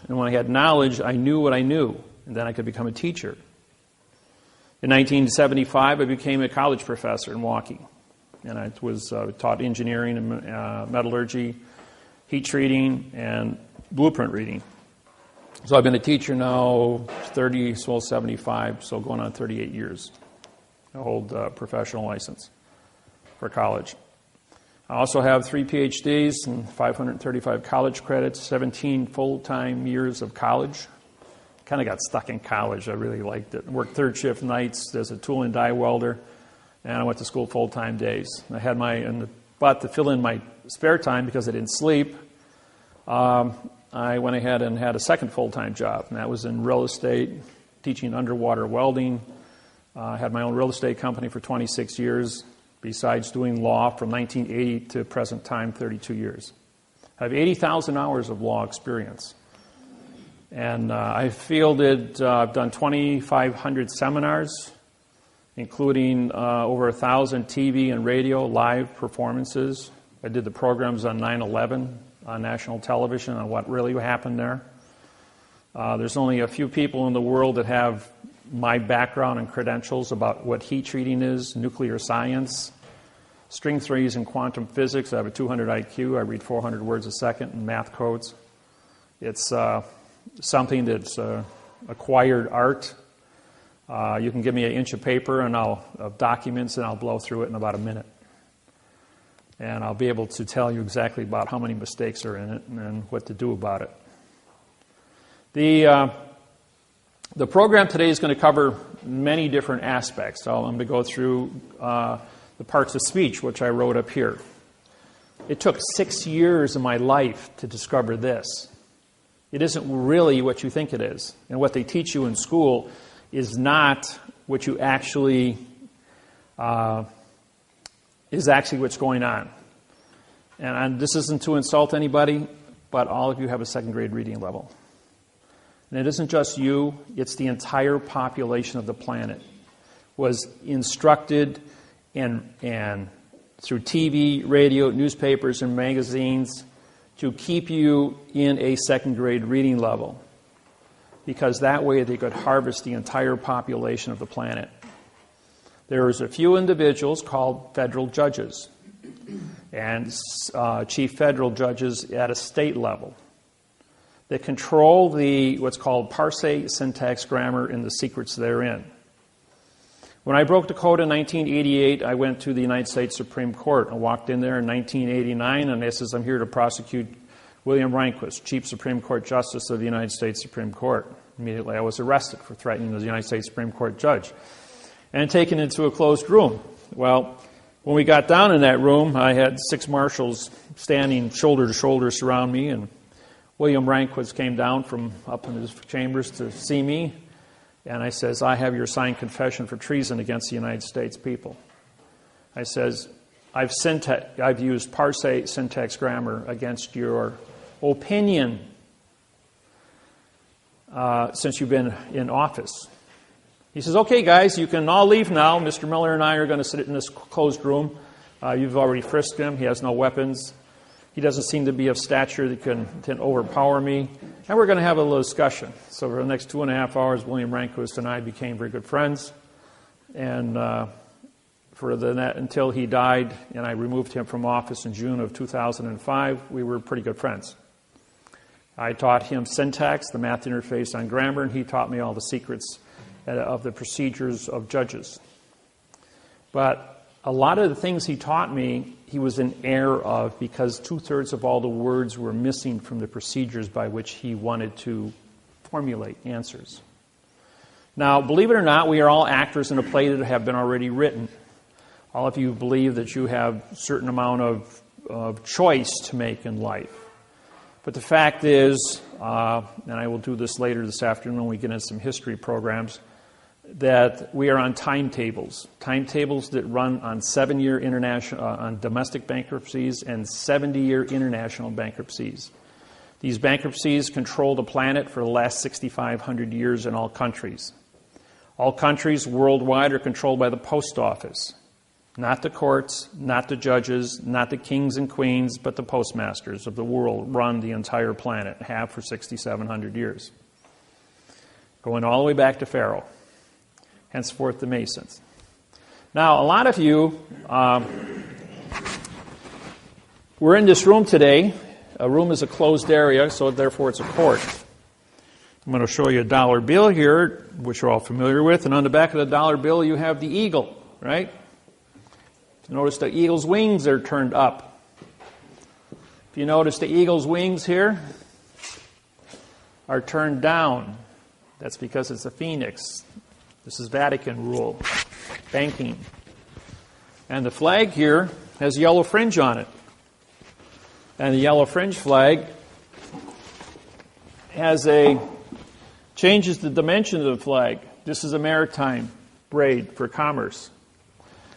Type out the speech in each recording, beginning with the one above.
And when I had knowledge, I knew what I knew, and then I could become a teacher. In 1975, I became a college professor in Milwaukee, and I was taught engineering and metallurgy, heat treating, and blueprint reading. So I've been a teacher now 75, so going on 38 years. I hold a professional license for college. I also have 3 PhDs and 535 college credits, 17 full-time years of college. Kind of got stuck in college. I really liked it. Worked third shift nights as a tool and die welder, and I went to school full-time days. I had but to fill in my spare time because I didn't sleep, I went ahead and had a second full-time job, and that was in real estate, teaching underwater welding. I had my own real estate company for 26 years, besides doing law from 1980 to present time, 32 years. I have 80,000 hours of law experience. And I've done 2,500 seminars, including over 1,000 TV and radio live performances. I did the programs on 9/11 on national television on what really happened there. There's only a few people in the world that have my background and credentials about what heat treating is, nuclear science, string theories and quantum physics. I have a 200 IQ. I read 400 words a second in math codes. It's something that's acquired art. You can give me an inch of paper and of documents, and I'll blow through it in about a minute. And I'll be able to tell you exactly about how many mistakes are in it and what to do about it. The program today is going to cover many different aspects. So I'm going to go through the parts of speech, which I wrote up here. It took 6 years of my life to discover this. It isn't really what you think it is. And what they teach you in school is not what you actually, is actually what's going on. And this isn't to insult anybody, but all of you have a second grade reading level. And it isn't just you, it's the entire population of the planet was instructed and through TV, radio, newspapers, and magazines to keep you in a second grade reading level, because that way they could harvest the entire population of the planet. There's a few individuals called federal judges and chief federal judges at a state level that control what's called parsing, syntax, grammar, and the secrets therein. When I broke the code in 1988, I went to the United States Supreme Court and walked in there in 1989, and I says, I'm here to prosecute William Rehnquist, Chief Supreme Court Justice of the United States Supreme Court. Immediately I was arrested for threatening the United States Supreme Court judge and taken into a closed room. Well, when we got down in that room, I had 6 marshals standing shoulder to shoulder surround me, and William Rehnquist came down from up in his chambers to see me, and I says, I have your signed confession for treason against the United States people. I says, I've used parsing, syntax, grammar against your opinion since you've been in office. He says, okay, guys, you can all leave now. Mr. Miller and I are going to sit in this closed room. You've already frisked him. He has no weapons. He doesn't seem to be of stature that can overpower me. And we're going to have a little discussion. So for the next 2.5 hours, William Rehnquist and I became very good friends. And until he died and I removed him from office in June of 2005, we were pretty good friends. I taught him syntax, the math interface on grammar, and he taught me all the secrets of the procedures of judges. But a lot of the things he taught me, he was in error of, because 2/3 of all the words were missing from the procedures by which he wanted to formulate answers. Now, believe it or not, we are all actors in a play that have been already written. All of you believe that you have a certain amount of choice to make in life. But the fact is, and I will do this later this afternoon when we get into some history programs, that we are on timetables that run on 7-year international, on domestic bankruptcies and 70-year international bankruptcies. These bankruptcies control the planet for the last 6,500 years in all countries. All countries worldwide are controlled by the post office. Not the courts, not the judges, not the kings and queens, but the postmasters of the world run the entire planet, have for 6,700 years. Going all the way back to Pharaoh, henceforth the Masons. Now, a lot of you were in this room today. A room is a closed area, so therefore it's a court. I'm going to show you a dollar bill here, which you're all familiar with, and on the back of the dollar bill you have the eagle, right? Notice the eagle's wings are turned up. If you notice the eagle's wings here are turned down, that's because it's a phoenix. This is Vatican rule, banking. And the flag here has yellow fringe on it. And the yellow fringe flag changes the dimension of the flag. This is a maritime braid for commerce.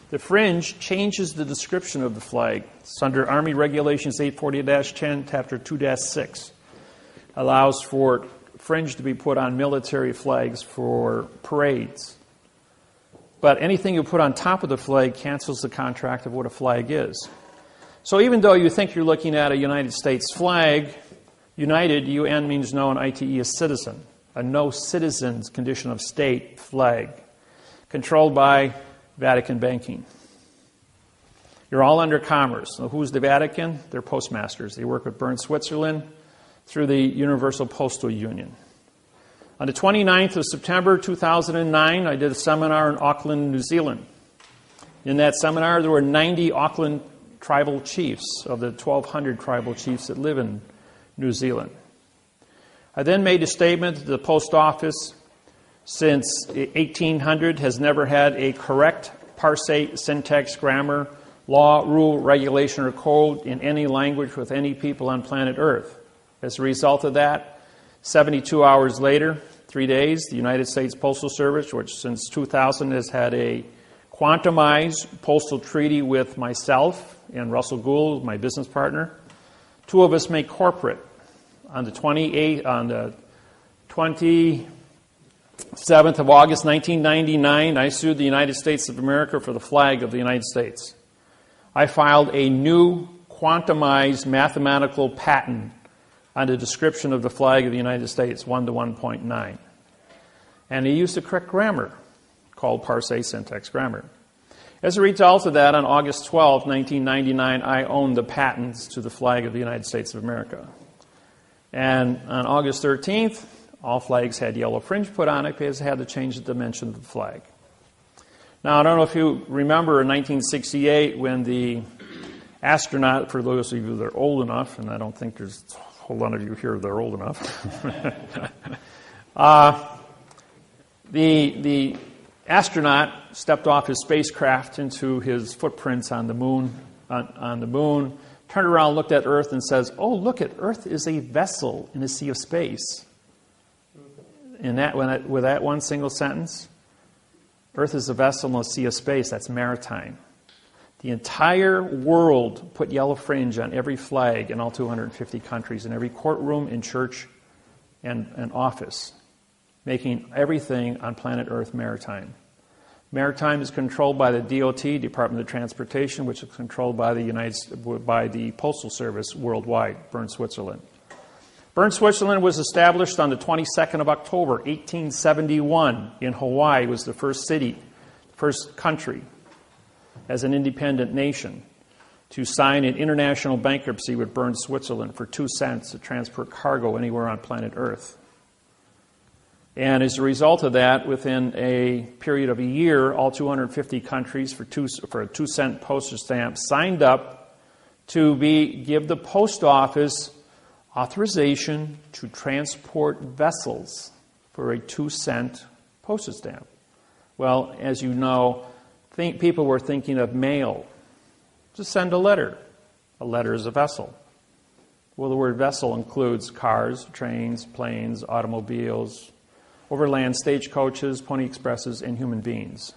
The fringe changes the description of the flag. It's under Army Regulations 840-10, Chapter 2-6. Allows for fringe to be put on military flags for parades. But anything you put on top of the flag cancels the contract of what a flag is. So even though you think you're looking at a United States flag, United, UN means no, and ITE is citizen. A no citizens condition of state flag. Controlled by Vatican banking. You're all under commerce. So who's the Vatican? They're postmasters. They work with Bern, Switzerland through the Universal Postal Union. On the 29th of September 2009, I did a seminar in Auckland, New Zealand. In that seminar, there were 90 Auckland tribal chiefs of the 1,200 tribal chiefs that live in New Zealand. I then made a statement that the post office since 1800 has never had a correct parse, syntax, grammar, law, rule, regulation, or code in any language with any people on planet Earth. As a result of that, 72 hours later, 3 days, the United States Postal Service, which since 2000 has had a quantumized postal treaty with myself and Russell Gould, my business partner, two of us make corporate. On the 27th of August 1999, I sued the United States of America for the flag of the United States. I filed a new quantumized mathematical patent on the description of the flag of the United States, 1 to 1.9. And he used the correct grammar, called parse, syntax, grammar. As a result of that, on August 12, 1999, I owned the patents to the flag of the United States of America. And on August 13th, all flags had yellow fringe put on it because they had to change the dimension of the flag. Now, I don't know if you remember in 1968 when the astronaut, for those of you that are old enough, and I don't think there's a whole lot of you here that are old enough, the astronaut stepped off his spacecraft into his footprints on the moon, turned around, looked at Earth, and says, "Oh, look at Earth is a vessel in a sea of space." With that one single sentence, Earth is a vessel in a sea of space. That's maritime. The entire world put yellow fringe on every flag in all 250 countries, in every courtroom, in church, and office, making everything on planet Earth maritime. Maritime is controlled by the DOT, Department of Transportation, which is controlled by the Postal Service worldwide, Bern, Switzerland. Bern, Switzerland was established on the 22nd of October, 1871 in Hawaii. It was the first city, first country as an independent nation to sign an international bankruptcy with Bern, Switzerland for 2 cents to transport cargo anywhere on planet Earth. And as a result of that, within a period of a year, all 250 countries for a 2-cent postage stamp signed up to give the post office authorization to transport vessels for a 2-cent postage stamp. Well, as you know, people were thinking of mail. Just send a letter. A letter is a vessel. Well, the word vessel includes cars, trains, planes, automobiles, overland stagecoaches, pony expresses, and human beings.